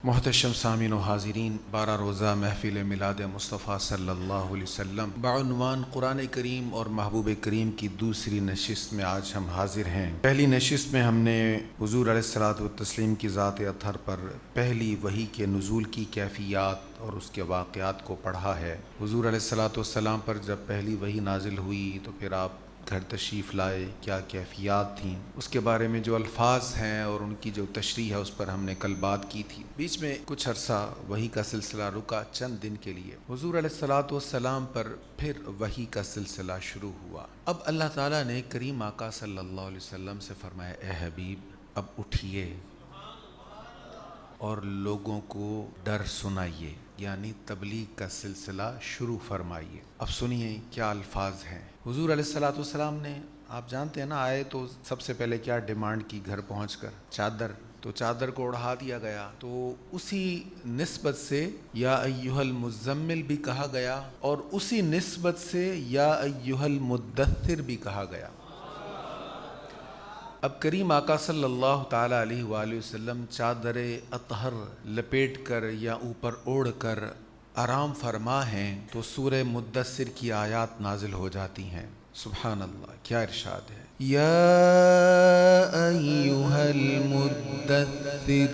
محتشم سامعین و حاضرین، 12 روزہ محفل میلاد مصطفیٰ صلی اللہ علیہ وسلم بعنوان قرآن کریم اور محبوب کریم کی دوسری نشست میں آج ہم حاضر ہیں۔ پہلی نشست میں ہم نے حضور علیہ الصلوۃ والتسلیم کی ذات اطہر پر پہلی وحی کے نزول کی کیفیات اور اس کے واقعات کو پڑھا ہے۔ حضور علیہ الصلوۃ والسلام پر جب پہلی وحی نازل ہوئی تو پھر آپ گھر تشریف لائے، کیا کیفیات تھیں، اس کے بارے میں جو الفاظ ہیں اور ان کی جو تشریح ہے اس پر ہم نے کل بات کی تھی۔ بیچ میں کچھ عرصہ وحی کا سلسلہ رکا چند دن کے لیے۔ حضور علیہ الصلوۃ والسلام پر پھر وحی کا سلسلہ شروع ہوا۔ اب اللہ تعالیٰ نے کریم آقا صلی اللہ علیہ وسلم سے فرمایا، اے حبیب اب اٹھیے اور لوگوں کو ڈر سنائیے، یعنی تبلیغ کا سلسلہ شروع فرمائیے۔ اب سنیے کیا الفاظ ہیں۔ حضور علیہ الصلوۃ والسلام نے، آپ جانتے ہیں نا، آئے تو سب سے پہلے کیا ڈیمانڈ کی گھر پہنچ کر؟ چادر۔ تو چادر کو اڑا دیا گیا، تو اسی نسبت سے یا ایھا المزمل بھی کہا گیا اور اسی نسبت سے یا ایھا المدثر بھی کہا گیا۔ اب کریم آقا صلی اللہ تعالی علیہ وآلہ وسلم چادر اطہر لپیٹ کر یا اوپر اوڑھ کر آرام فرما ہیں تو سورہ مدثر کی آیات نازل ہو جاتی ہیں۔ سبحان اللہ، کیا ارشاد ہے، یا ایھا المدثر،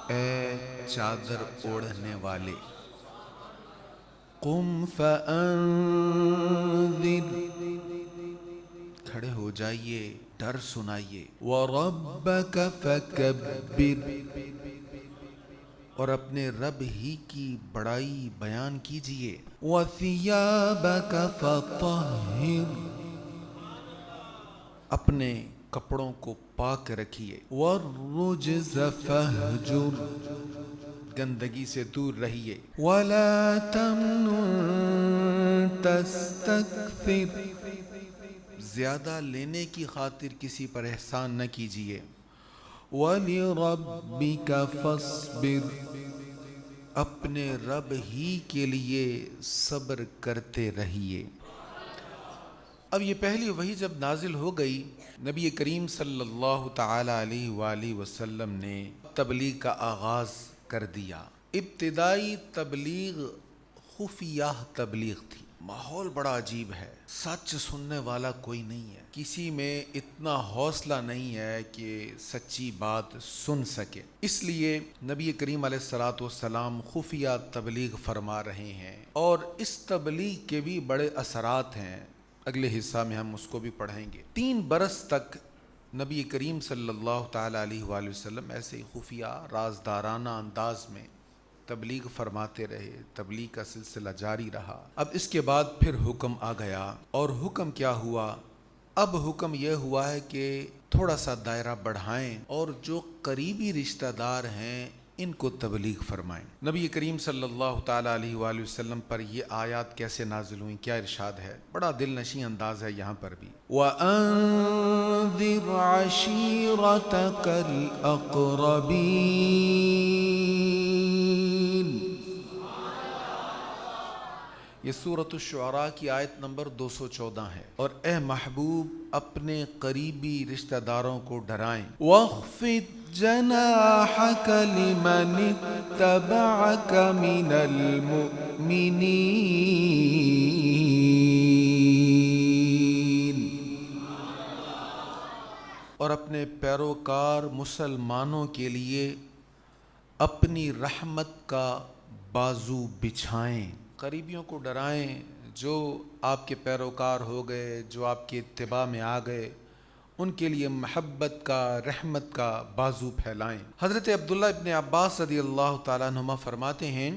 اے چادر اوڑھنے والے، قم فانذر، کھڑے ہو جائیے، ڈر سنائیے، وَرَبَّكَ فَكَبِّرْ، اور اپنے رب ہی کی بڑائی بیان کیجئے، وَثِيَابَكَ فَطَهِّرْ، اپنے کپڑوں کو پاک رکھیے، وَالرُّجْزَ فَاهْجُرْ، گندگی سے دور رہیے، وَلَا تَمْنُن تَسْتَكْثِرْ، زیادہ لینے کی خاطر کسی پر احسان نہ کیجیے، وَلِرَبِّكَ فَاصْبِرْ، اپنے رب ہی کے لیے صبر کرتے رہیے۔ اب یہ پہلی وحی جب نازل ہو گئی، نبی کریم صلی اللہ تعالی علیہ وآلہ وسلم نے تبلیغ کا آغاز کر دیا۔ ابتدائی تبلیغ خفیہ تبلیغ تھی۔ ماحول بڑا عجیب ہے، سچ سننے والا کوئی نہیں ہے، کسی میں اتنا حوصلہ نہیں ہے کہ سچی بات سن سکے، اس لیے نبی کریم علیہ الصلوۃ والسلام خفیہ تبلیغ فرما رہے ہیں، اور اس تبلیغ کے بھی بڑے اثرات ہیں۔ اگلے حصہ میں ہم اس کو بھی پڑھیں گے۔ 3 برس تک نبی کریم صلی اللہ تعالی علیہ وآلہ وسلم ایسے ہی خفیہ رازدارانہ انداز میں تبلیغ فرماتے رہے، تبلیغ کا سلسلہ جاری رہا۔ اب اس کے بعد پھر حکم آ گیا، اور حکم کیا ہوا؟ اب حکم یہ ہوا ہے کہ تھوڑا سا دائرہ بڑھائیں اور جو قریبی رشتہ دار ہیں ان کو تبلیغ فرمائیں۔ نبی کریم صلی اللہ تعالی علیہ وآلہ وسلم پر یہ آیات کیسے نازل ہوئیں، کیا ارشاد ہے؟ بڑا دل نشیں انداز ہے یہاں پر بھی۔ وَأَنذِرْ عَشِيرَتَكَ الْأَقْرَبِينَ، یہ سورۃ الشعراء کی آیت نمبر 214 ہے، اور اے محبوب اپنے قریبی رشتہ داروں کو ڈرائیں۔ وَاخْفِضْ جَنَاحَكَ لِمَنِ اتَّبَعَكَ مِنَ الْمُؤْمِنِينَ، اور اپنے پیروکار مسلمانوں کے لیے اپنی رحمت کا بازو بچھائیں۔ قریبیوں کو ڈرائیں، جو آپ کے پیروکار ہو گئے، جو آپ کے اتباع میں آ گئے، ان کے لیے محبت کا، رحمت کا بازو پھیلائیں۔ حضرت عبداللہ ابن عباس رضی اللہ تعالیٰ عنہما فرماتے ہیں،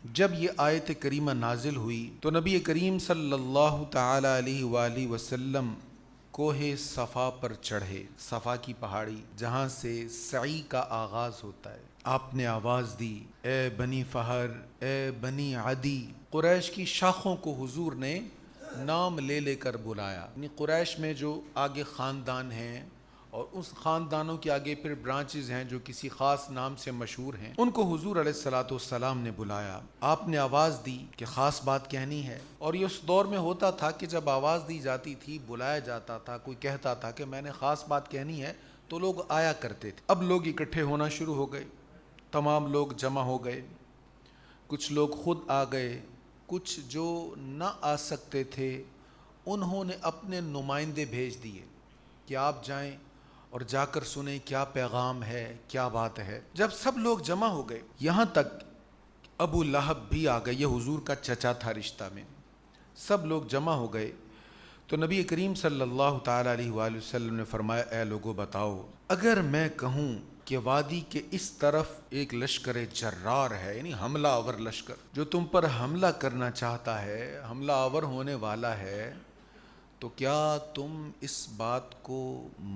جب یہ آیت کریمہ نازل ہوئی تو نبی کریم صلی اللہ تعالی علیہ وآلہ وسلم کوہ صفا پر چڑھے، صفا کی پہاڑی جہاں سے سعی کا آغاز ہوتا ہے۔ آپ نے آواز دی، اے بنی فہر، اے بنی عدی، قریش کی شاخوں کو حضور نے نام لے لے کر بلایا، یعنی قریش میں جو آگے خاندان ہیں اور اس خاندانوں کے آگے پھر برانچز ہیں جو کسی خاص نام سے مشہور ہیں، ان کو حضور علیہ الصلوۃ والسلام نے بلایا۔ آپ نے آواز دی کہ خاص بات کہنی ہے، اور یہ اس دور میں ہوتا تھا کہ جب آواز دی جاتی تھی، بلایا جاتا تھا، کوئی کہتا تھا کہ میں نے خاص بات کہنی ہے، تو لوگ آیا کرتے تھے. اب لوگ اکٹھے ہونا شروع ہو گئے, تمام لوگ جمع ہو گئے, کچھ لوگ خود آ گئے, کچھ جو نہ آ سکتے تھے انہوں نے اپنے نمائندے بھیج دیے کہ آپ جائیں اور جا کر سنیں کیا پیغام ہے, کیا بات ہے. جب سب لوگ جمع ہو گئے, یہاں تک ابو لہب بھی آ گئے, یہ حضور کا چچا تھا رشتہ میں. سب لوگ جمع ہو گئے تو نبی کریم صلی اللہ تعالیٰ علیہ وآلہ وسلم نے فرمایا, اے لوگو بتاؤ, اگر میں کہوں کہ وادی کے اس طرف ایک لشکر جرار ہے, یعنی حملہ آور لشکر جو تم پر حملہ کرنا چاہتا ہے, حملہ آور ہونے والا ہے, تو کیا تم اس بات کو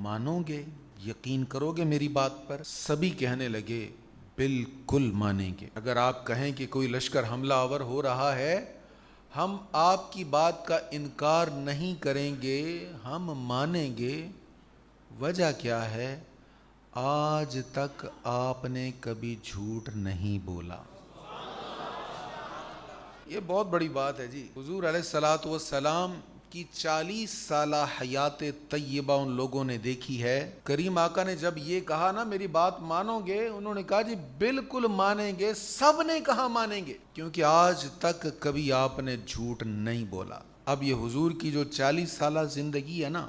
مانو گے, یقین کرو گے میری بات پر؟ سبھی کہنے لگے بالکل مانیں گے. اگر آپ کہیں کہ کوئی لشکر حملہ آور ہو رہا ہے, ہم آپ کی بات کا انکار نہیں کریں گے, ہم مانیں گے. وجہ کیا ہے؟ آج تک آپ نے کبھی جھوٹ نہیں بولا. یہ بہت بڑی بات ہے جی. حضور علیہ الصلوۃ والسلام کی 40 سالہ حیات طیبہ ان لوگوں نے دیکھی ہے. کریم آقا نے جب یہ کہا نا میری بات مانو گے, انہوں نے کہا جی بالکل مانیں گے. سب نے کہا مانیں گے, کیونکہ آج تک کبھی آپ نے جھوٹ نہیں بولا. اب یہ حضور کی جو 40 سالہ زندگی ہے نا,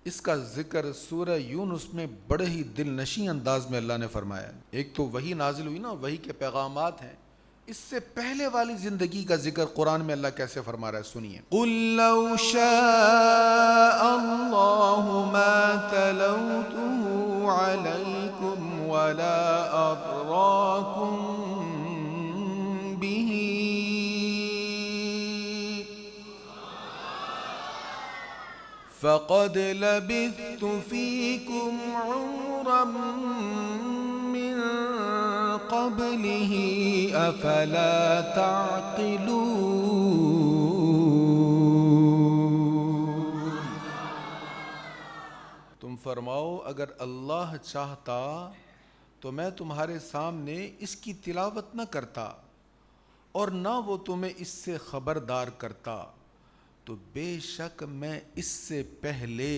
اس کا ذکر سورہ یونس میں بڑے ہی دل نشیں انداز میں اللہ نے فرمایا. ایک تو وحی نازل ہوئی نا, وحی کے پیغامات ہیں. اس سے پہلے والی زندگی کا ذکر قرآن میں اللہ کیسے فرما رہا ہے, سنیے. قُل لَوْ شَاءَ اللَّهُ مَا تَلَوْتُهُ عَلَيْكُمْ وَلَا أَدْرَاكُمْ بِهِ فَقَدْ لَبِثْتُ فِيكُمْ عُمُرًا مِّن قَبْلِهِ أَفَلَا تَعْقِلُونَ. تم فرماؤ اگر اللہ چاہتا تو میں تمہارے سامنے اس کی تلاوت نہ کرتا اور نہ وہ تمہیں اس سے خبردار کرتا, تو بے شک میں اس سے پہلے,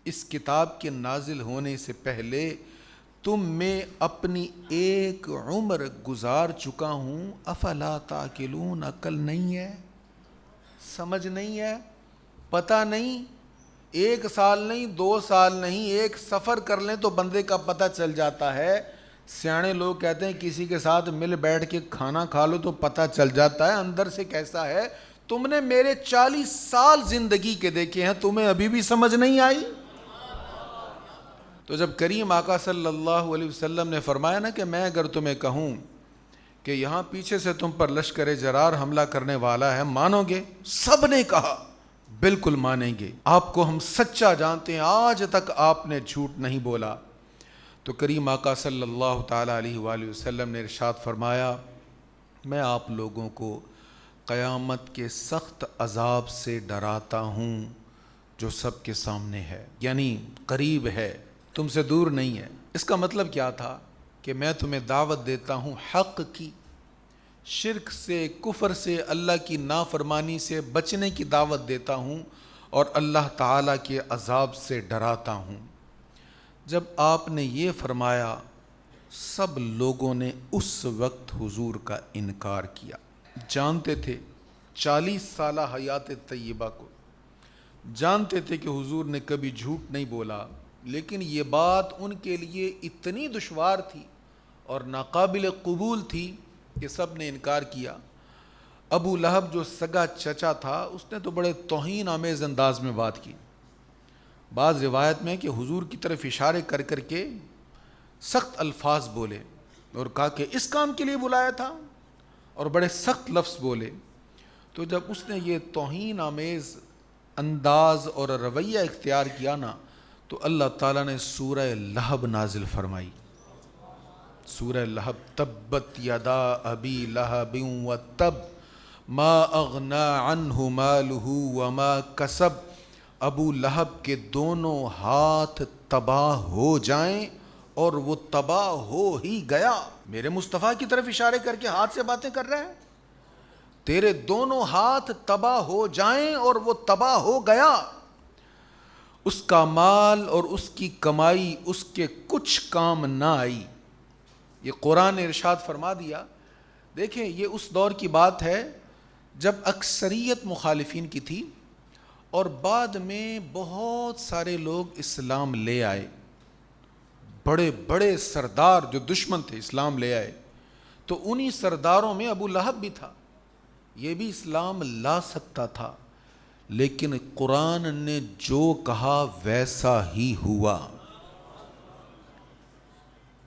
اس کتاب کے نازل ہونے سے پہلے تم میں اپنی ایک عمر گزار چکا ہوں. افلا تعقلون, عقل نہیں ہے, سمجھ نہیں ہے, پتہ نہیں. 1 سال نہیں, 2 سال نہیں, ایک سفر کر لیں تو بندے کا پتہ چل جاتا ہے. سیانے لوگ کہتے ہیں کسی کے ساتھ مل بیٹھ کے کھانا کھا لو تو پتہ چل جاتا ہے اندر سے کیسا ہے. تم نے میرے 40 سال زندگی کے دیکھے ہیں, تمہیں ابھی بھی سمجھ نہیں آئی؟ تو جب کریم آقا صلی اللہ علیہ وسلم نے فرمایا نا کہ میں اگر تمہیں کہوں کہ یہاں پیچھے سے تم پر لشکر جرار حملہ کرنے والا ہے, مانو گے؟ سب نے کہا بالکل مانیں گے, آپ کو ہم سچا جانتے ہیں, آج تک آپ نے جھوٹ نہیں بولا. تو کریم آقا صلی اللہ تعالیٰ علیہ وآلہ وسلم نے ارشاد فرمایا, میں آپ لوگوں کو قیامت کے سخت عذاب سے ڈراتا ہوں جو سب کے سامنے ہے, یعنی قریب ہے, تم سے دور نہیں ہے. اس کا مطلب کیا تھا کہ میں تمہیں دعوت دیتا ہوں حق کی, شرک سے, کفر سے, اللہ کی نافرمانی سے بچنے کی دعوت دیتا ہوں اور اللہ تعالیٰ کے عذاب سے ڈراتا ہوں. جب آپ نے یہ فرمایا, سب لوگوں نے اس وقت حضور کا انکار کیا. جانتے تھے 40 سالہ حیات طیبہ کو, جانتے تھے کہ حضور نے کبھی جھوٹ نہیں بولا, لیکن یہ بات ان کے لیے اتنی دشوار تھی اور ناقابل قبول تھی کہ سب نے انکار کیا. ابو لہب جو سگا چچا تھا, اس نے تو بڑے توہین آمیز انداز میں بات کی. بعض روایت میں کہ حضور کی طرف اشارے کر کر کے سخت الفاظ بولے اور کہا کہ اس کام کے لیے بلایا تھا, اور بڑے سخت لفظ بولے. تو جب اس نے یہ توہین آمیز انداز اور رویہ اختیار کیا نا, تو اللہ تعالیٰ نے سورہ لہب نازل فرمائی. سورہ لہب, تبت یدا ابی لہب وتب ما اغنی عنہ مالہ وما کسب. ابو لہب کے دونوں ہاتھ تباہ ہو جائیں اور وہ تباہ ہو ہی گیا. میرے مصطفیٰ کی طرف اشارے کر کے ہاتھ سے باتیں کر رہے ہیں, تیرے دونوں ہاتھ تباہ ہو جائیں اور وہ تباہ ہو گیا. اس کا مال اور اس کی کمائی اس کے کچھ کام نہ آئی۔ یہ قرآن نے ارشاد فرما دیا۔ دیکھیں یہ اس دور کی بات ہے جب اکثریت مخالفین کی تھی اور بعد میں بہت سارے لوگ اسلام لے آئے، بڑے بڑے سردار جو دشمن تھے اسلام لے آئے، تو انہی سرداروں میں ابو لہب بھی تھا، یہ بھی اسلام لا سکتا تھا، لیکن قرآن نے جو کہا ویسا ہی ہوا،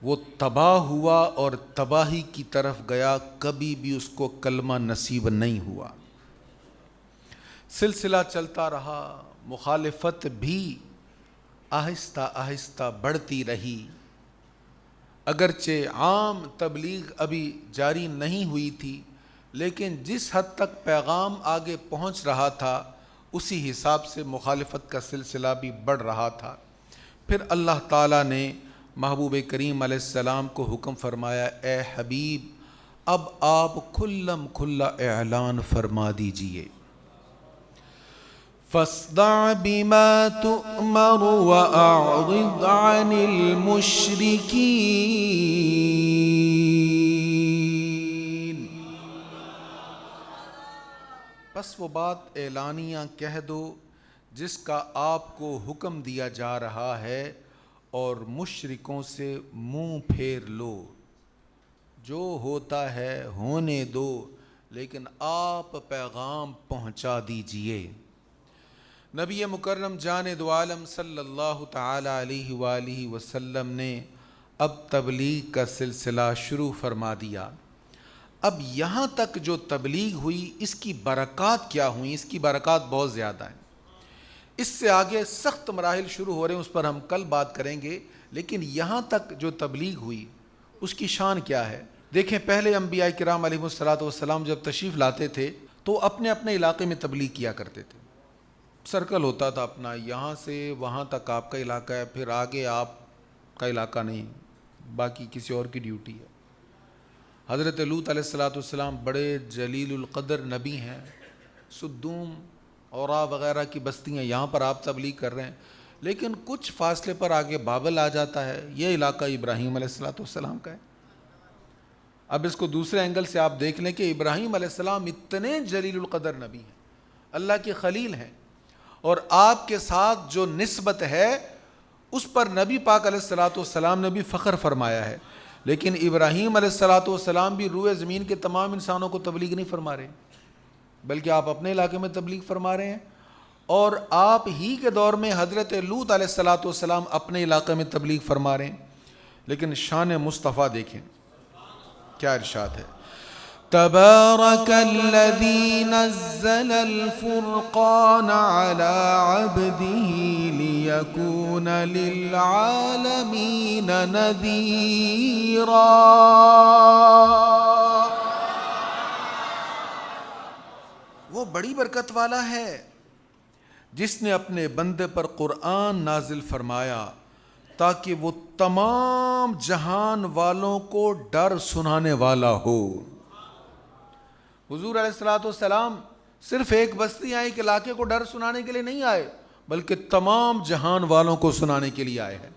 وہ تباہ ہوا اور تباہی کی طرف گیا، کبھی بھی اس کو کلمہ نصیب نہیں ہوا۔ سلسلہ چلتا رہا، مخالفت بھی آہستہ آہستہ بڑھتی رہی، اگرچہ عام تبلیغ ابھی جاری نہیں ہوئی تھی، لیکن جس حد تک پیغام آگے پہنچ رہا تھا اسی حساب سے مخالفت کا سلسلہ بھی بڑھ رہا تھا۔ پھر اللہ تعالیٰ نے محبوب کریم علیہ السلام کو حکم فرمایا، اے حبیب اب آپ کھلم کھلا اعلان فرما دیجئے، فاصدع بما تؤمر واعرض عن المشرکین، بس وہ بات اعلانیہ کہہ دو جس کا آپ کو حکم دیا جا رہا ہے، اور مشرکوں سے منہ پھیر لو، جو ہوتا ہے ہونے دو، لیکن آپ پیغام پہنچا دیجئے۔ نبی مکرم جان دو عالم صلی اللہ تعالی علیہ وآلہ وسلم نے اب تبلیغ کا سلسلہ شروع فرما دیا۔ اب یہاں تک جو تبلیغ ہوئی اس کی برکات کیا ہوئی؟ اس کی برکات بہت زیادہ ہیں، اس سے آگے سخت مراحل شروع ہو رہے ہیں، اس پر ہم کل بات کریں گے، لیکن یہاں تک جو تبلیغ ہوئی اس کی شان کیا ہے؟ دیکھیں پہلے انبیاء کرام علیہ السلام جب تشریف لاتے تھے تو اپنے اپنے علاقے میں تبلیغ کیا کرتے تھے، سرکل ہوتا تھا اپنا، یہاں سے وہاں تک آپ کا علاقہ ہے، پھر آگے آپ کا علاقہ نہیں، باقی کسی اور کی ڈیوٹی ہے۔ حضرت لوط علیہ السلام بڑے جلیل القدر نبی ہیں، سدوم اورا وغیرہ کی بستیاں، یہاں پر آپ تبلیغ کر رہے ہیں، لیکن کچھ فاصلے پر آگے بابل آ جاتا ہے، یہ علاقہ ابراہیم علیہ السلام کا ہے۔ اب اس کو دوسرے اینگل سے آپ دیکھ لیں کہ ابراہیم علیہ السلام اتنے جلیل القدر نبی ہیں، اللہ کے خلیل ہیں، اور آپ کے ساتھ جو نسبت ہے اس پر نبی پاک علیہ السلام نے بھی فخر فرمایا ہے، لیکن ابراہیم علیہ السلام بھی روئے زمین کے تمام انسانوں کو تبلیغ نہیں فرما رہے، بلکہ آپ اپنے علاقے میں تبلیغ فرما رہے ہیں، اور آپ ہی کے دور میں حضرت لوط علیہ السلام اپنے علاقے میں تبلیغ فرما رہے ہیں۔ لیکن شان مصطفیٰ دیکھیں کیا ارشاد ہے، تبارک الذی نزل الفرقان علی عبدہ لیکون للعالمین نذیرا، وہ بڑی برکت والا ہے جس نے اپنے بندے پر قرآن نازل فرمایا تاکہ وہ تمام جہان والوں کو ڈر سنانے والا ہو۔ حضور علیہ السلام صرف ایک بستی آئی، ایک علاقے کو ڈر سنانے کے لیے نہیں آئے، بلکہ تمام جہان والوں کو سنانے کے لیے آئے ہیں۔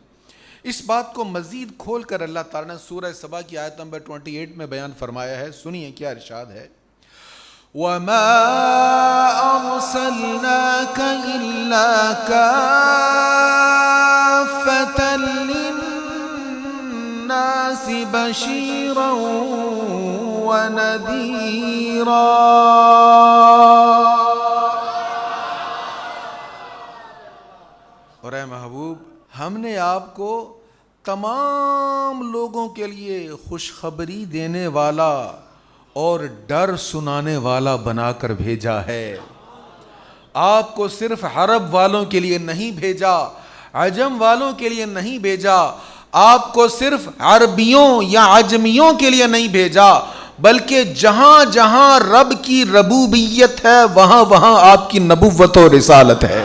اس بات کو مزید کھول کر اللہ تعالیٰ نے سورہ سبا کی آیت نمبر 28 میں بیان فرمایا ہے، سنیے کیا ارشاد ہے، وَمَا أَرْسَلْنَاكَ إِلَّا كَافَّةً لِلنَّاسِ بَشِيرًا وَنَذِيرًا، اور اے محبوب ہم نے آپ کو تمام لوگوں کے لیے خوشخبری دینے والا اور ڈر سنانے والا بنا کر بھیجا ہے۔ آپ کو صرف عرب والوں کے لیے نہیں بھیجا، عجم والوں کے لیے نہیں بھیجا، آپ کو صرف عربیوں یا عجمیوں کے لیے نہیں بھیجا، بلکہ جہاں جہاں رب کی ربوبیت ہے وہاں وہاں آپ کی نبوت و رسالت ہے۔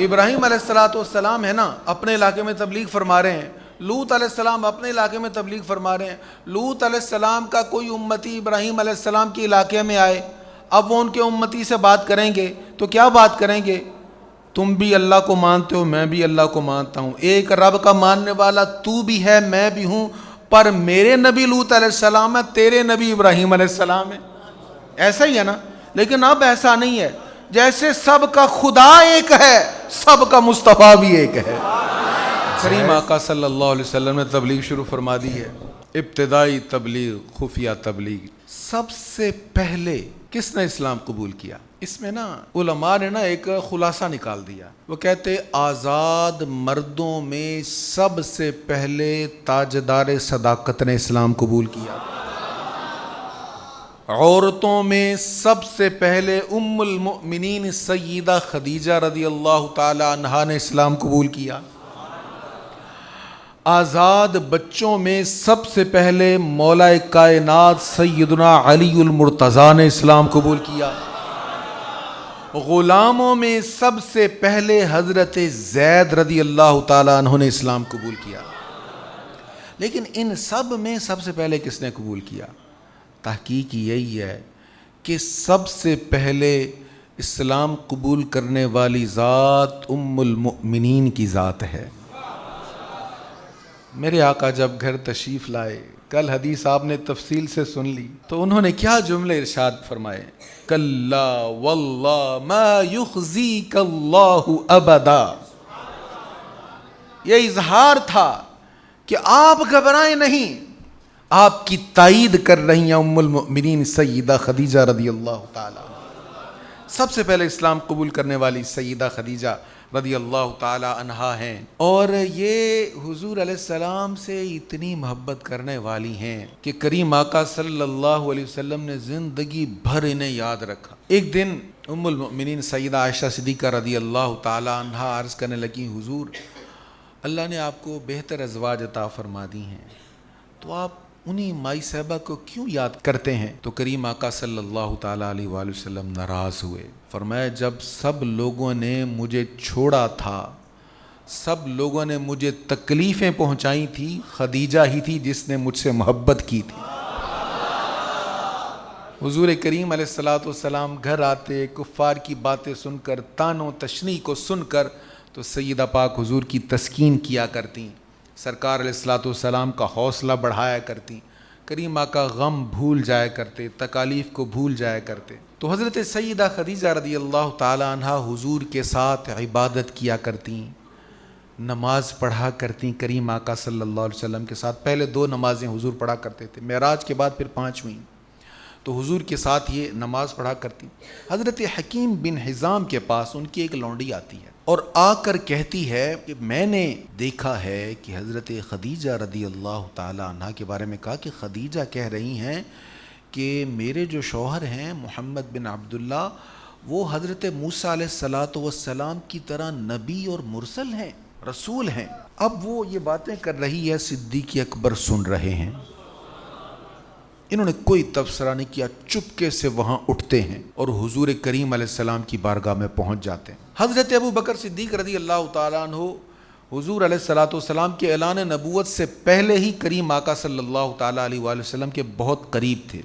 ابراہیم علیہ السلام ہے نا اپنے علاقے میں تبلیغ فرما رہے ہیں، لوط علیہ السلام اپنے علاقے میں تبلیغ فرما رہے ہیں، لوط علیہ السلام کا کوئی امتی ابراہیم علیہ السلام کے علاقے میں آئے، اب وہ ان کے امتی سے بات کریں گے تو کیا بات کریں گے؟ تم بھی اللہ کو مانتے ہو، میں بھی اللہ کو مانتا ہوں، ایک رب کا ماننے والا تو بھی ہے، میں بھی ہوں، پر میرے نبی لوط علیہ السلام ہے، تیرے نبی ابراہیم علیہ السلام ہے. ایسا ہی ہے نا. لیکن اب ایسا نہیں ہے. جیسے سب کا خدا ایک ہے، سب کا مصطفیٰ بھی ایک ہے. کریم آقا صلی اللہ علیہ وسلم نے تبلیغ شروع فرما دی ہے. ابتدائی تبلیغ، خفیہ تبلیغ. سب سے پہلے کس نے اسلام قبول کیا؟ اس میں نا علماء نے نا ایک خلاصہ نکال دیا. وہ کہتے آزاد مردوں میں سب سے پہلے تاجدار صداقت نے اسلام قبول کیا. عورتوں میں سب سے پہلے ام المؤمنین سیدہ خدیجہ رضی اللہ تعالی عنہا نے اسلام قبول کیا. آزاد بچوں میں سب سے پہلے مولا کائنات سیدنا علی المرتضیٰ نے اسلام قبول کیا. غلاموں میں سب سے پہلے حضرت زید رضی اللہ تعالیٰ عنہ نے اسلام قبول کیا. لیکن ان سب میں سب سے پہلے کس نے قبول کیا؟ تحقیق یہی ہے کہ سب سے پہلے اسلام قبول کرنے والی ذات ام المؤمنین کی ذات ہے. میرے آقا جب گھر تشریف لائے، کل حدیث آپ نے تفصیل سے سن لی، تو انہوں نے کیا جملے ارشاد فرمائے؟ کلا واللہ ما یخزیک اللہ ابدا. یہ اظہار تھا کہ آپ گھبرائیں نہیں، آپ کی تائید کر رہی ہیں ام المؤمنین سیدہ خدیجہ رضی اللہ تعالی. سب سے پہلے اسلام قبول کرنے والی سیدہ خدیجہ رضی اللہ تعالی عنہا ہیں، اور یہ حضور علیہ السلام سے اتنی محبت کرنے والی ہیں کہ کریم آقا صلی اللہ علیہ وسلم نے زندگی بھر انہیں یاد رکھا. ایک دن ام المؤمنین سیدہ عائشہ صدیقہ رضی اللہ تعالی عنہا عرض کرنے لگی، حضور اللہ نے آپ کو بہتر ازواج عطا فرما دی ہیں، تو آپ انہی مائی صاحبہ کو کیوں یاد کرتے ہیں؟ تو کریم آقا صلی اللہ تعالیٰ علیہ وآلہ وسلم ناراض ہوئے. فرمایا جب سب لوگوں نے مجھے چھوڑا تھا، سب لوگوں نے مجھے تکلیفیں پہنچائی تھی، خدیجہ ہی تھی جس نے مجھ سے محبت کی تھی. حضور کریم علیہ الصلوۃ والسلام گھر آتے، کفار کی باتیں سن کر، طعن و تشنیع کو سن کر، تو سیدہ پاک حضور کی تسکین کیا کرتی، سرکار علیہ الصلوۃ والسلام کا حوصلہ بڑھایا کرتی، کریم آقا غم بھول جایا کرتے، تکالیف کو بھول جایا کرتے. تو حضرت سیدہ خدیجہ رضی اللہ تعالی عنہا حضور کے ساتھ عبادت کیا کرتی، نماز پڑھا کرتی کریم آقا صلی اللہ علیہ وسلم کے ساتھ. پہلے 2 نمازیں حضور پڑھا کرتے تھے، معراج کے بعد پھر 5 ہوئیں، تو حضور کے ساتھ یہ نماز پڑھا کرتی. حضرت حکیم بن حزام کے پاس ان کی ایک لونڈی آتی ہے اور آ کر کہتی ہے کہ میں نے دیکھا ہے کہ حضرت خدیجہ رضی اللہ تعالی عنہ کے بارے میں کہا کہ خدیجہ کہہ رہی ہیں کہ میرے جو شوہر ہیں محمد بن عبداللہ، وہ حضرت موسیٰ علیہ الصلوۃ والسلام کی طرح نبی اور مرسل ہیں، رسول ہیں. اب وہ یہ باتیں کر رہی ہے، صدیق اکبر سن رہے ہیں، انہوں نے کوئی تبصرہ نہیں کیا، چپکے سے وہاں اٹھتے ہیں اور حضور کریم علیہ السلام کی بارگاہ میں پہنچ جاتے ہیں. حضرت ابو بکر صدیق رضی اللہ تعالیٰ عنہ حضور علیہ الصلوۃ والسلام کے اعلان نبوت سے پہلے ہی کریم آقا صلی اللہ تعالیٰ علیہ وآلہ وسلم کے بہت قریب تھے،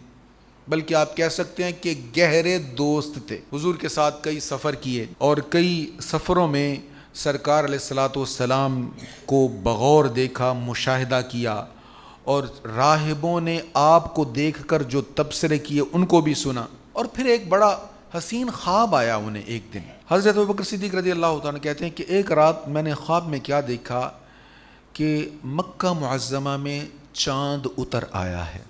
بلکہ آپ کہہ سکتے ہیں کہ گہرے دوست تھے. حضور کے ساتھ کئی سفر کیے، اور کئی سفروں میں سرکار علیہ الصلوۃ والسلام کو بغور دیکھا، مشاہدہ کیا، اور راہبوں نے آپ کو دیکھ کر جو تبصرے کیے ان کو بھی سنا. اور پھر ایک بڑا حسین خواب آیا انہیں ایک دن. حضرت ابوبکر صدیق رضی اللہ تعالیٰ کہتے ہیں کہ ایک رات میں نے خواب میں کیا دیکھا کہ مکہ معظمہ میں چاند اتر آیا ہے،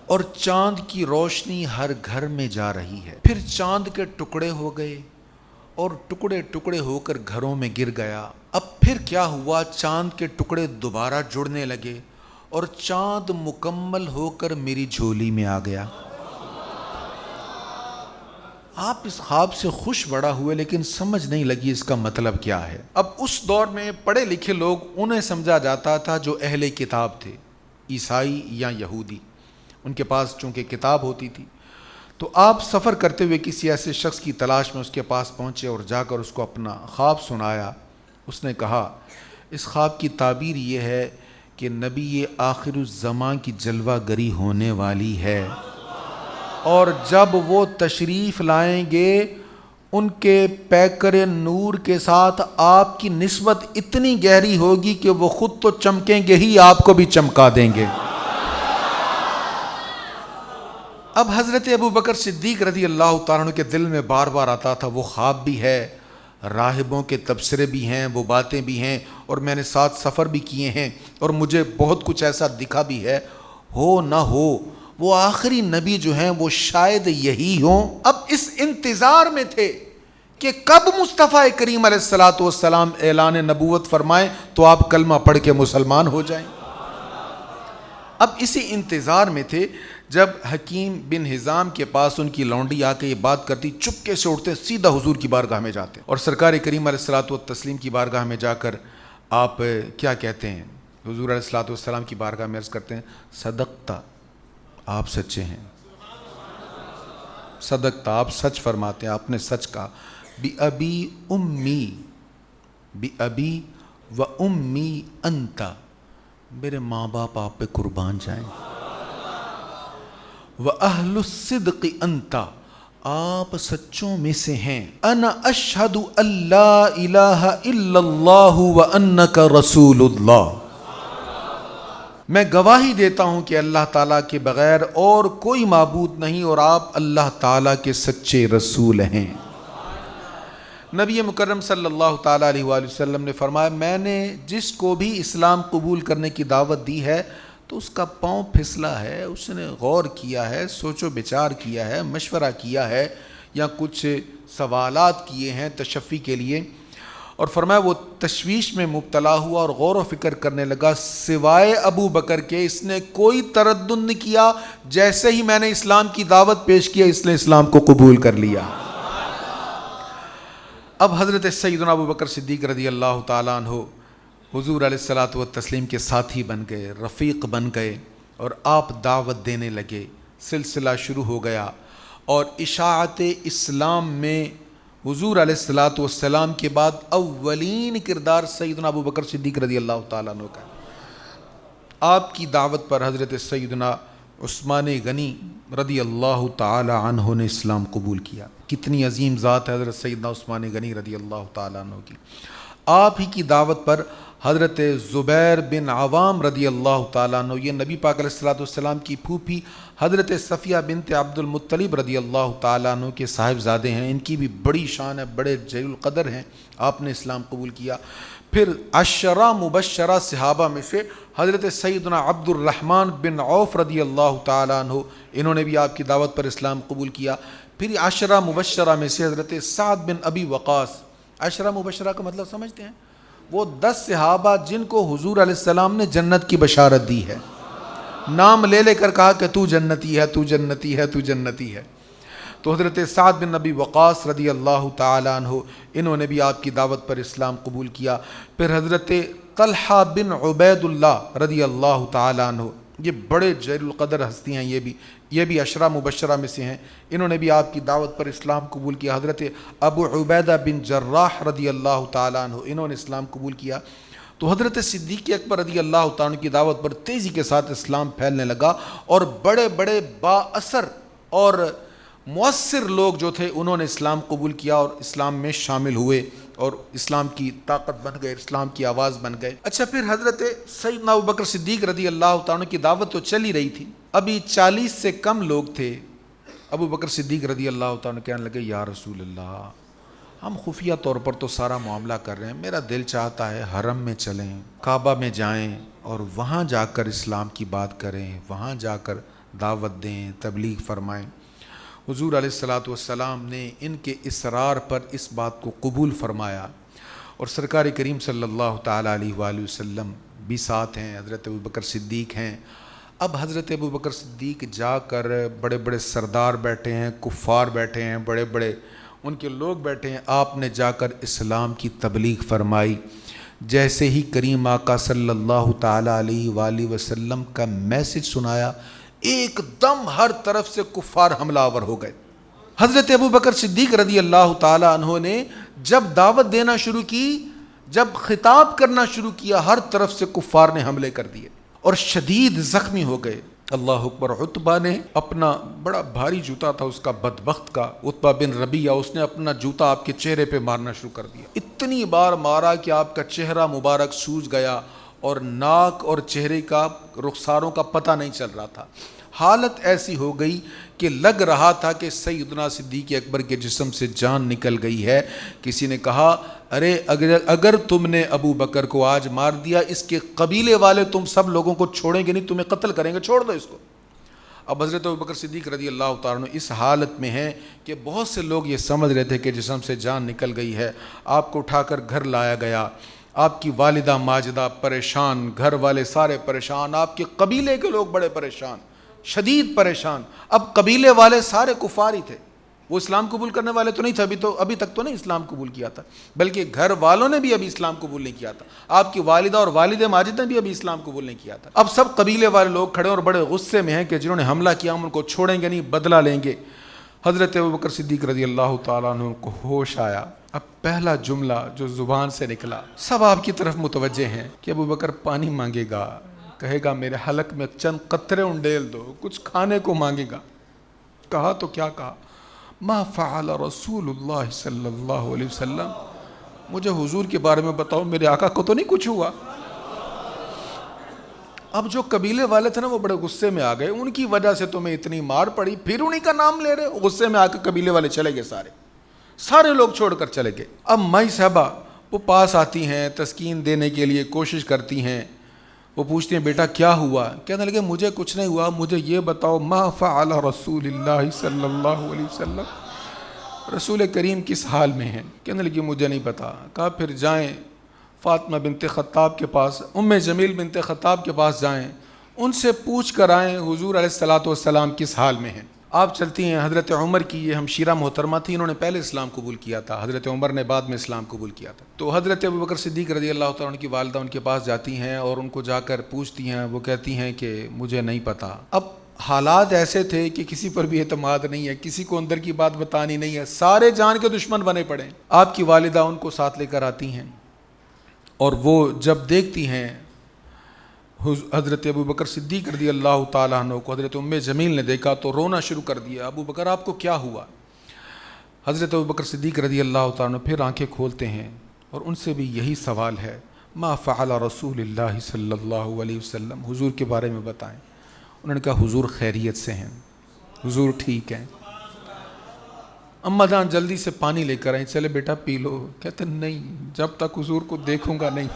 اور چاند کی روشنی ہر گھر میں جا رہی ہے. پھر چاند کے ٹکڑے ہو گئے اور ٹکڑے ٹکڑے ہو کر گھروں میں گر گیا. اب پھر کیا ہوا، چاند کے ٹکڑے دوبارہ جڑنے لگے اور چاند مکمل ہو کر میری جھولی میں آ گیا. آپ اس خواب سے خوش بڑا ہوئے، لیکن سمجھ نہیں لگی اس کا مطلب کیا ہے. اب اس دور میں پڑھے لکھے لوگ انہیں سمجھا جاتا تھا جو اہل کتاب تھے، عیسائی یا یہودی، ان کے پاس چونکہ کتاب ہوتی تھی. تو آپ سفر کرتے ہوئے کسی ایسے شخص کی تلاش میں اس کے پاس پہنچے اور جا کر اس کو اپنا خواب سنایا. اس نے کہا اس خواب کی تعبیر یہ ہے کہ نبی آخر الزمان کی جلوہ گری ہونے والی ہے، اور جب وہ تشریف لائیں گے ان کے پیکر نور کے ساتھ آپ کی نسبت اتنی گہری ہوگی کہ وہ خود تو چمکیں گے ہی، آپ کو بھی چمکا دیں گے۔ اب حضرت ابوبکر صدیق رضی اللہ تعالیٰ عنہ کے دل میں بار بار آتا تھا، وہ خواب بھی ہے، راہبوں کے تبصرے بھی ہیں، وہ باتیں بھی ہیں، اور میں نے 7 سفر بھی کیے ہیں، اور مجھے بہت کچھ ایسا دکھا بھی ہے، ہو نہ ہو وہ آخری نبی جو ہیں وہ شاید یہی ہوں۔ اب اس انتظار میں تھے کہ کب مصطفیٰ کریم علیہ السلام اعلان نبوت فرمائیں تو آپ کلمہ پڑھ کے مسلمان ہو جائیں۔ اب اسی انتظار میں تھے جب حکیم بن حزام کے پاس ان کی لونڈی آ کے یہ بات کرتی، چپکے سے اٹھتے سیدھا حضور کی بارگاہ میں جاتے، اور سرکار کریم علیہ الصلوۃ والتسلیم کی بارگاہ میں جا کر آپ کیا کہتے ہیں؟ حضور علیہ الصلوۃ والسلام کی بارگاہ میں عرض کرتے ہیں، صدقتا، آپ سچے ہیں، صدقتا، آپ سچ فرماتے ہیں، آپ نے سچ کہا، بِأَبِي أُمِّي بِأَبِي وَأُمِّي أَنْتَ، میرے ماں باپ آپ پہ قربان جائیں، وَأَهْلُ الصِّدْقِ أَنْتَ، آپ سچوں میں سے ہیں، أَنَا أَشْهَدُ أَن لَا إِلَهَ إِلَّا اللَّهُ وَأَنَّكَ رَسُولُ اللَّهِ، میں گواہی دیتا ہوں کہ اللہ تعالیٰ کے بغیر اور کوئی معبود نہیں، اور آپ اللہ تعالیٰ کے سچے رسول ہیں۔ نبی مکرم صلی اللہ تعالیٰ علیہ وآلہ وسلم نے فرمایا، میں نے جس کو بھی اسلام قبول کرنے کی دعوت دی ہے تو اس کا پاؤں پھسلا ہے، اس نے غور کیا ہے، سوچ و بچار کیا ہے، مشورہ کیا ہے، یا کچھ سوالات کیے ہیں تشفی کے لیے، اور فرمایا وہ تشویش میں مبتلا ہوا اور غور و فکر کرنے لگا، سوائے ابو بکر کے اس نے کوئی تردد نہیں کیا، جیسے ہی میں نے اسلام کی دعوت پیش کیا اس نے اسلام کو قبول کر لیا۔ اب حضرت سیدنا ابو بکر صدیق رضی اللہ تعالیٰ عنہ حضور علیہ الصلوۃ والتسلیم کے ساتھی بن گئے، رفیق بن گئے، اور آپ دعوت دینے لگے، سلسلہ شروع ہو گیا، اور اشاعت اسلام میں حضور علیہ الصلوۃ والسلام کے بعد اولین کردار سیدنا ابو بکر صدیق رضی اللہ تعالیٰ عنہ کا۔ آپ کی دعوت پر حضرت سیدنا عثمان غنی رضی اللہ تعالی عنہ نے اسلام قبول کیا۔ کتنی عظیم ذات ہے حضرت سیدنا عثمان غنی رضی اللہ تعالی عنہ کی۔ آپ ہی کی دعوت پر حضرت زبیر بن عوام رضی اللہ تعالیٰ عنہ، یہ نبی پاک علیہ الصلوۃ والسلام کی پھوپھی حضرت صفیہ بنت عبد المطلب رضی اللہ تعالیٰ عنہ کے صاحبزادے ہیں، ان کی بھی بڑی شان ہے، بڑے جلیل القدر ہیں، آپ نے اسلام قبول کیا۔ پھر 10 مبشرہ صحابہ میں سے حضرت سیدنا عبد الرحمن بن عوف رضی اللہ تعالیٰ عنہ، انہوں نے بھی آپ کی دعوت پر اسلام قبول کیا۔ پھر 10 مبشرہ میں سے حضرت سعد بن ابی وقاص، 10 مبشرہ کا مطلب سمجھتے ہیں؟ وہ 10 صحابہ جن کو حضور علیہ السلام نے جنت کی بشارت دی ہے، نام لے لے کر کہا کہ تو جنتی ہے، تو جنتی ہے، تو جنتی ہے۔ تو حضرت سعد بن ابی وقاص رضی اللہ تعالیٰ عنہ، انہوں نے بھی آپ کی دعوت پر اسلام قبول کیا۔ پھر حضرت طلحہ بن عبید اللہ رضی اللہ تعالیٰ عنہ، یہ بڑے جلیل القدر ہستی ہیں، یہ بھی 10 مبشرہ میں سے ہیں، انہوں نے بھی آپ کی دعوت پر اسلام قبول کیا۔ حضرت ابو عبیدہ بن جراح رضی اللہ تعالیٰ عنہ، انہوں نے اسلام قبول کیا۔ تو حضرت صدیق اکبر رضی اللہ تعالیٰ عنہ کی دعوت پر تیزی کے ساتھ اسلام پھیلنے لگا، اور بڑے بڑے با اثر اور مؤثر لوگ جو تھے انہوں نے اسلام قبول کیا اور اسلام میں شامل ہوئے، اور اسلام کی طاقت بن گئے، اسلام کی آواز بن گئے۔ اچھا، پھر حضرت سیدنا ابوبکر صدیق رضی اللہ تعالیٰ عنہ کی دعوت تو چل ہی رہی تھی، ابھی 40 سے کم لوگ تھے۔ ابو بکر صدیق رضی اللہ تعالیٰ عنہ کہنے لگے، یا رسول اللہ، ہم خفیہ طور پر تو سارا معاملہ کر رہے ہیں، میرا دل چاہتا ہے حرم میں چلیں، کعبہ میں جائیں، اور وہاں جا کر اسلام کی بات کریں، وہاں جا کر دعوت دیں، تبلیغ فرمائیں۔ حضور علیہ الصلوۃ والسلام نے ان کے اصرار پر اس بات کو قبول فرمایا، اور سرکار کریم صلی اللہ تعالیٰ علیہ وآلہ وسلم بھی ساتھ ہیں، حضرت ابوبکر صدیق ہیں۔ اب حضرت ابوبکر صدیق جا کر، بڑے بڑے سردار بیٹھے ہیں، کفار بیٹھے ہیں، بڑے بڑے ان کے لوگ بیٹھے ہیں، آپ نے جا کر اسلام کی تبلیغ فرمائی۔ جیسے ہی کریم آقا صلی اللہ تعالیٰ علیہ وآلہ وسلم کا میسج سنایا، ایک دم ہر طرف سے کفار حملہ آور ہو گئے۔ حضرت ابوبکر صدیق رضی اللہ تعالیٰ عنہ نے جب دعوت دینا شروع کی، جب خطاب کرنا شروع کیا، ہر طرف سے کفار نے حملے کر دیے اور شدید زخمی ہو گئے۔ اللہ اکبر۔ عتبہ نے اپنا بڑا بھاری جوتا تھا اس کا، بدبخت کا، عتبہ بن ربیعہ، اس نے اپنا جوتا آپ کے چہرے پہ مارنا شروع کر دیا۔ اتنی بار مارا کہ آپ کا چہرہ مبارک سوج گیا اور ناک اور چہرے کا، رخساروں کا پتہ نہیں چل رہا تھا۔ حالت ایسی ہو گئی کہ لگ رہا تھا کہ سیدنا صدیق اکبر کے جسم سے جان نکل گئی ہے۔ کسی نے کہا ارے اگر تم نے ابو بکر کو آج مار دیا، اس کے قبیلے والے تم سب لوگوں کو چھوڑیں گے نہیں، تمہیں قتل کریں گے، چھوڑ دو اس کو۔ اب حضرت ابو بکر صدیق رضی اللہ تعالیٰ عنہ اس حالت میں ہیں کہ بہت سے لوگ یہ سمجھ رہے تھے کہ جسم سے جان نکل گئی ہے۔ آپ کو اٹھا کر گھر لایا گیا، آپ کی والدہ ماجدہ پریشان، گھر والے سارے پریشان، آپ کے قبیلے کے لوگ بڑے پریشان، شدید پریشان۔ اب قبیلے والے سارے کفار ہی تھے، وہ اسلام قبول کرنے والے تو نہیں تھے، ابھی تک تو نہیں اسلام قبول کیا تھا، بلکہ گھر والوں نے بھی ابھی اسلام قبول نہیں کیا تھا، آپ کی والدہ اور والد ماجد نے بھی ابھی اسلام قبول نہیں کیا تھا۔ اب سب قبیلے والے لوگ کھڑے اور بڑے غصے میں ہیں کہ جنہوں نے حملہ کیا ہم ان کو چھوڑیں گے نہیں، بدلہ لیں گے۔ حضرت ابوبکر صدیق رضی اللہ تعالیٰ عنہ کو ہوش آیا۔ اب پہلا جملہ جو زبان سے نکلا، سب آپ کی طرف متوجہ ہیں کہ ابوبکر پانی مانگے گا، کہے گا میرے حلق میں چند قطرے انڈیل دو، کچھ کھانے کو مانگے گا۔ کہا تو کیا کہا؟ ما فعل رسول اللہ صلی اللہ علیہ وسلم، مجھے حضور کے بارے میں بتاؤ، میرے آقا کو تو نہیں کچھ ہوا؟ اب جو قبیلے والے تھے نا وہ بڑے غصے میں آ گئے، ان کی وجہ سے تمہیں اتنی مار پڑی، پھر انہی کا نام لے رہے۔ غصے میں آ کے قبیلے والے چلے گئے، سارے لوگ چھوڑ کر چلے گئے۔ اب مائی صاحبہ وہ پاس آتی ہیں، تسکین دینے کے لیے کوشش کرتی ہیں، وہ پوچھتی ہیں بیٹا کیا ہوا؟ کہنے لگے مجھے کچھ نہیں ہوا، مجھے یہ بتاؤ ما فعل رسول اللہ صلی اللہ علیہ وسلم، رسول کریم کس حال میں ہیں؟ کہنے لگی مجھے نہیں پتا۔ کہا پھر جائیں فاطمہ بنت خطاب کے پاس، جمیل بنت خطاب کے پاس جائیں، ان سے پوچھ کر آئیں حضور علیہ الصلوۃ والسلام کس حال میں ہیں۔ آپ چلتی ہیں، حضرت عمر کی یہ ہمشیرہ محترمہ تھی، انہوں نے پہلے اسلام قبول کیا تھا، حضرت عمر نے بعد میں اسلام قبول کیا تھا۔ تو حضرت ابوبکر صدیق رضی اللہ تعالیٰ عنہ کی والدہ ان کے پاس جاتی ہیں اور ان کو جا کر پوچھتی ہیں، وہ کہتی ہیں کہ مجھے نہیں پتا۔ اب حالات ایسے تھے کہ کسی پر بھی اعتماد نہیں ہے، کسی کو اندر کی بات بتانی نہیں ہے، سارے جان کے دشمن بنے پڑے۔ آپ کی والدہ ان کو ساتھ لے کر آتی ہیں اور وہ جب دیکھتی ہیں حضرت ابوبکر صدیق رضی اللہ تعالیٰ عنہ کو، حضرت جمیل نے دیکھا تو رونا شروع کر دیا۔ ابوبکر آپ کو کیا ہوا؟ حضرت ابوبکر صدیق رضی اللہ تعالیٰ عنہ پھر آنکھیں کھولتے ہیں اور ان سے بھی یہی سوال ہے، ما فعل رسول اللہ صلی اللہ علیہ وسلم، حضور کے بارے میں بتائیں۔ انہوں نے کہا حضور خیریت سے ہیں، حضور ٹھیک ہیں۔ اماں جان جلدی سے پانی لے کر آئیں، چلے بیٹا پی لو۔ کہتے نہیں، جب تک حضور کو دیکھوں گا نہیں۔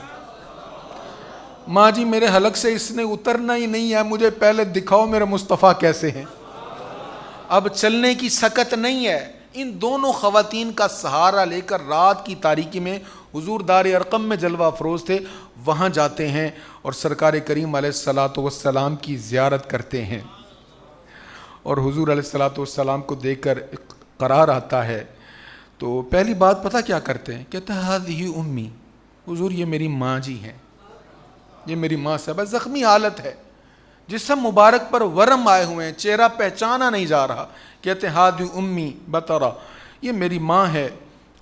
ماں جی میرے حلق سے اس نے اترنا ہی نہیں ہے، مجھے پہلے دکھاؤ میرے مصطفیٰ کیسے ہیں۔ اب چلنے کی سکت نہیں ہے۔ ان دونوں خواتین کا سہارا لے کر رات کی تاریکی میں حضور دار ارقم میں جلوہ افروز تھے، وہاں جاتے ہیں اور سرکار کریم علیہ الصلوۃ والسلام کی زیارت کرتے ہیں، اور حضور علیہ الصلوۃ والسلام کو دیکھ کر قرار آتا ہے۔ تو پہلی بات پتہ کیا کرتے ہیں؟ کہتے ہیں ہذہ امی، حضور یہ میری ماں جی ہیں، یہ میری ماں صاحبہ، زخمی حالت ہے، جسم مبارک پر ورم آئے ہوئے ہیں، چہرہ پہچانا نہیں جا رہا۔ کہتے ہیں ہادی امی بطرہ، یہ میری ماں ہے،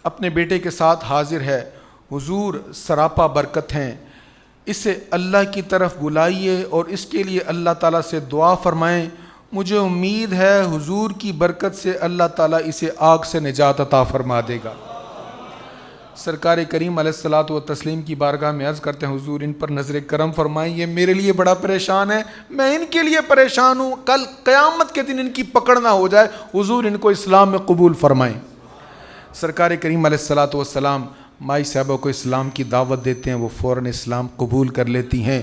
اپنے بیٹے کے ساتھ حاضر ہے، حضور سراپا برکت ہیں، اسے اللہ کی طرف بلائیے اور اس کے لیے اللہ تعالیٰ سے دعا فرمائیں، مجھے امید ہے حضور کی برکت سے اللہ تعالیٰ اسے آگ سے نجات عطا فرما دے گا۔ سرکار کریم علیہ الصلوۃ والتسلیم کی بارگاہ میں عرض کرتے ہیں حضور ان پر نظر کرم فرمائیں، یہ میرے لیے بڑا پریشان ہے، میں ان کے لیے پریشان ہوں، کل قیامت کے دن ان کی پکڑ نہ ہو جائے، حضور ان کو اسلام میں قبول فرمائیں۔ سرکار کریم علیہ الصلوۃ والسلام مائی صاحبہ کو اسلام کی دعوت دیتے ہیں، وہ فوراً اسلام قبول کر لیتی ہیں۔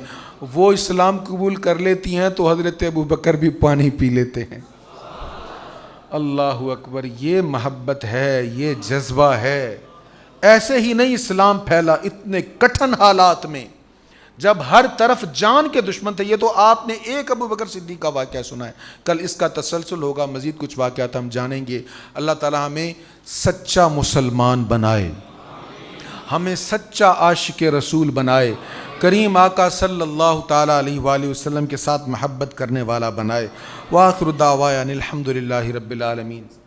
وہ اسلام قبول کر لیتی ہیں تو حضرت ابوبکر بھی پانی پی لیتے ہیں۔ اللہ اکبر، یہ محبت ہے، یہ جذبہ ہے۔ ایسے ہی نہیں اسلام پھیلا، اتنے کٹھن حالات میں جب ہر طرف جان کے دشمن تھے۔ یہ تو آپ نے ایک ابوبکر صدیق کا واقعہ سنا ہے، کل اس کا تسلسل ہوگا، مزید کچھ واقعات ہم جانیں گے۔ اللہ تعالیٰ ہمیں سچا مسلمان بنائے، ہمیں سچا عاشق رسول بنائے، کریم آقا صلی اللہ تعالیٰ علیہ وآلہ وسلم کے ساتھ محبت کرنے والا بنائے۔ وآخر دعوانا الحمد للہ رب العالمین۔